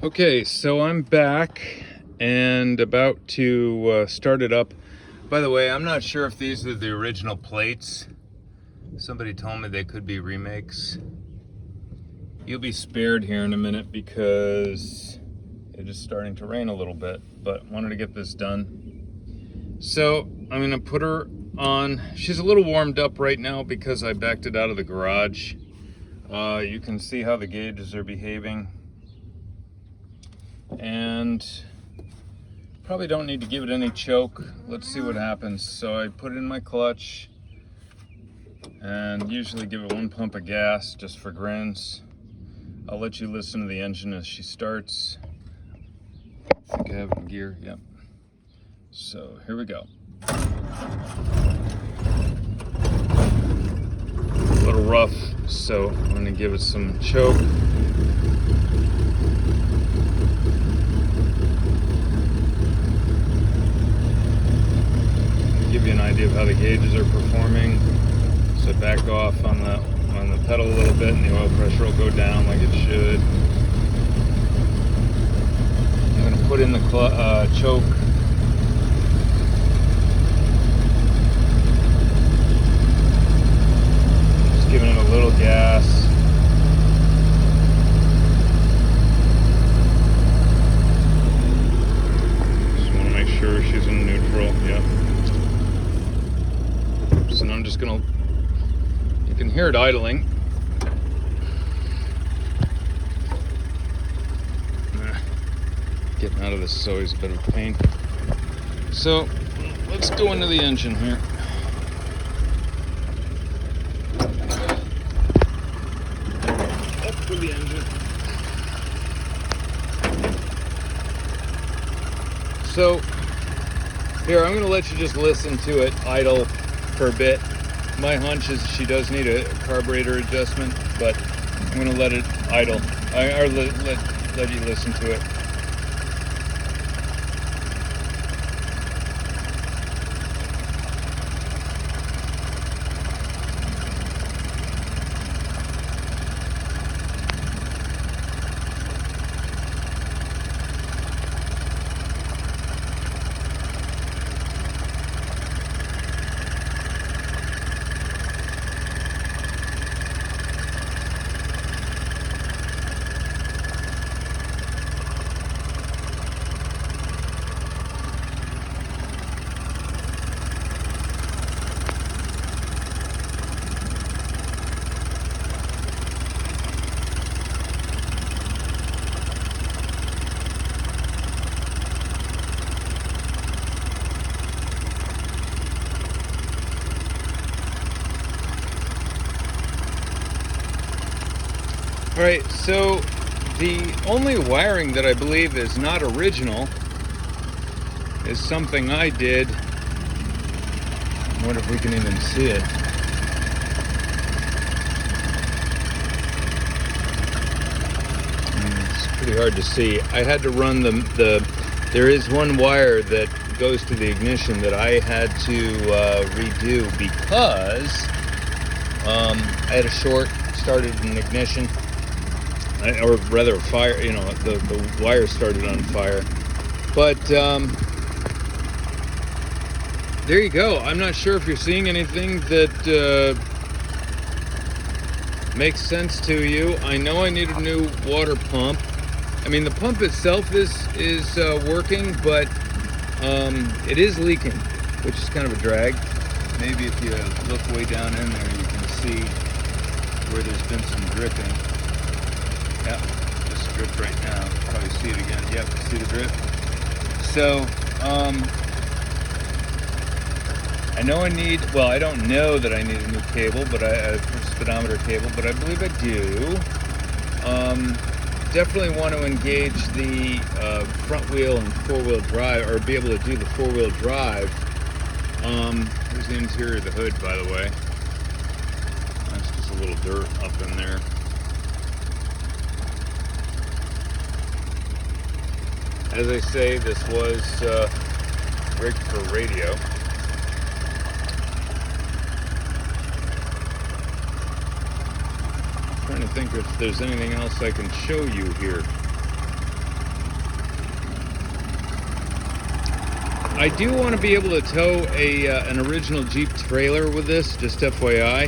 Okay, so I'm back and about to start it up. By the way, I'm not sure if these are the original plates. Somebody told me they could be remakes. You'll be spared here in a minute because it is starting to rain a little bit, but wanted to get this done. So I'm gonna put her on. She's a little warmed up right now because I backed it out of the garage. You can see how the gauges are behaving. And probably don't need to give it any choke. Let's see what happens. So I put it in my clutch and usually give it one pump of gas just for grins. I'll let you listen to the engine as she starts. I think I have it in gear, yep. So here we go. A little rough, so I'm gonna give it some choke. Give you an idea of how the gauges are performing. So back off on the pedal a little bit and the oil pressure will go down like it should. I'm going to put in the choke. Just giving it a little gas. Just want to make sure she's in neutral. Yep. So now I'm just gonna, you can hear it idling. Getting out of this is always a bit of a pain. So let's go into the engine here. Up to the engine. So here, I'm gonna let you just listen to it idle for a bit. My hunch is she does need a carburetor adjustment, but I'm gonna let it idle. Or let you listen to it. All right, so the only wiring that I believe is not original is something I did. I wonder if we can even see it. It's pretty hard to see. I had to run there is one wire that goes to the ignition that I had to redo because I had a short, started an ignition. Or rather a fire, the wire started on fire. But there you go. I'm not sure if you're seeing anything that makes sense to you. I know I need a new water pump. I mean, the pump itself is working, but it is leaking, which is kind of a drag. Maybe if you look way down in there, you can see where there's been some dripping. Yep, just dripped right now. Probably see it again. Yep, see the drip. So, I know I don't know that I need a new cable, but a speedometer cable, but I believe I do. Definitely want to engage the front wheel and four-wheel drive, or be able to do the four-wheel drive. Here's the interior of the hood, by the way. That's just a little dirt up in there. As I say, this was rigged for radio. I'm trying to think if there's anything else I can show you here. I do want to be able to tow an original Jeep trailer with this, just FYI.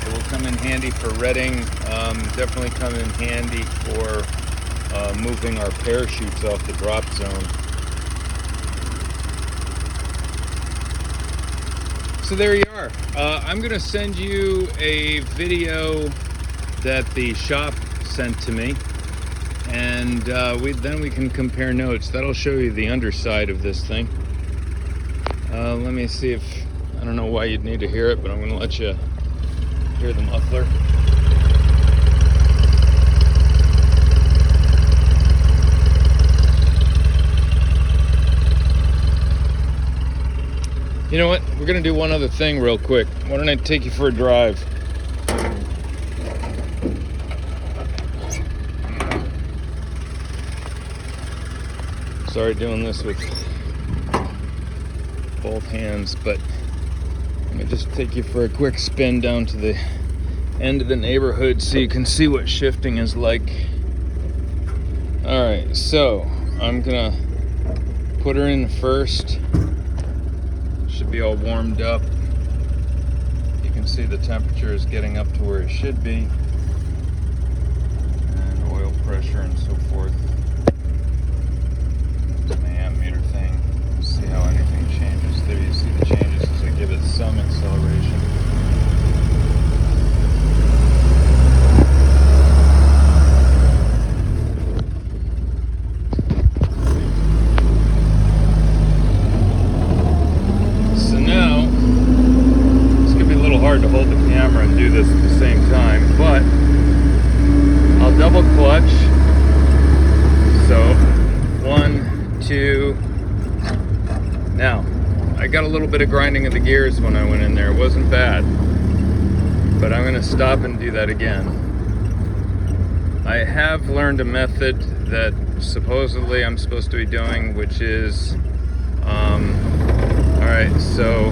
It will come in handy for redding, definitely come in handy for moving our parachutes off the drop zone. So there you are. I'm going to send you a video that the shop sent to me, and then we can compare notes. That'll show you the underside of this thing. Let me see if, I don't know why you'd need to hear it, but I'm going to let you hear the muffler. You know what? We're gonna do one other thing real quick. Why don't I take you for a drive? Sorry doing this with both hands, but let me just take you for a quick spin down to the end of the neighborhood so you can see what shifting is like. All right, so I'm gonna put her in first. Should be all warmed up. You can see the temperature is getting up to where it should be, and oil pressure and so forth. The ammeter thing. See how anything changes. There you see the changes as I give it some acceleration. Hard to hold the camera and do this at the same time, but I'll double clutch. So 1, 2. Now I got a little bit of grinding of the gears when I went in there. It wasn't bad, but I'm going to stop and do that again. I have learned a method that supposedly I'm supposed to be doing, which is all right, so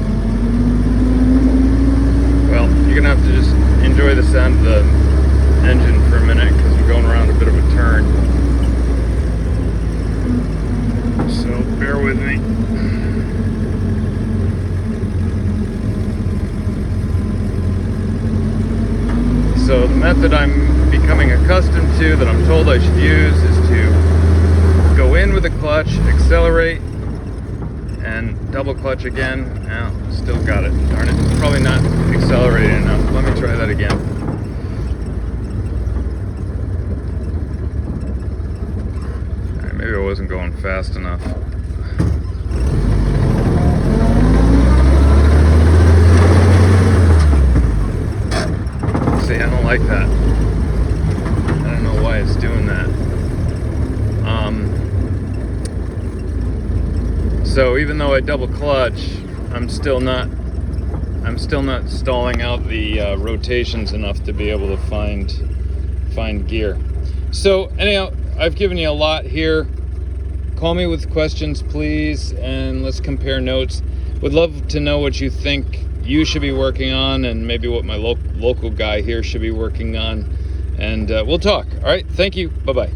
well, you're gonna have to just enjoy the sound of the engine for a minute because we're going around a bit of a turn. So bear with me. So the method I'm becoming accustomed to, that I'm told I should use, is to go in with the clutch, accelerate, and double clutch again. Now, still got it. Darn it. Probably not accelerating enough. Let me try that again. Alright, maybe I wasn't going fast enough. See, I don't like that. I don't know why it's doing that. So even though I double clutch, I'm still not stalling out the rotations enough to be able to find gear. So anyhow, I've given you a lot here. Call me with questions, please, and let's compare notes. Would love to know what you think you should be working on, and maybe what my local guy here should be working on, and we'll talk. All right, thank you. Bye-bye.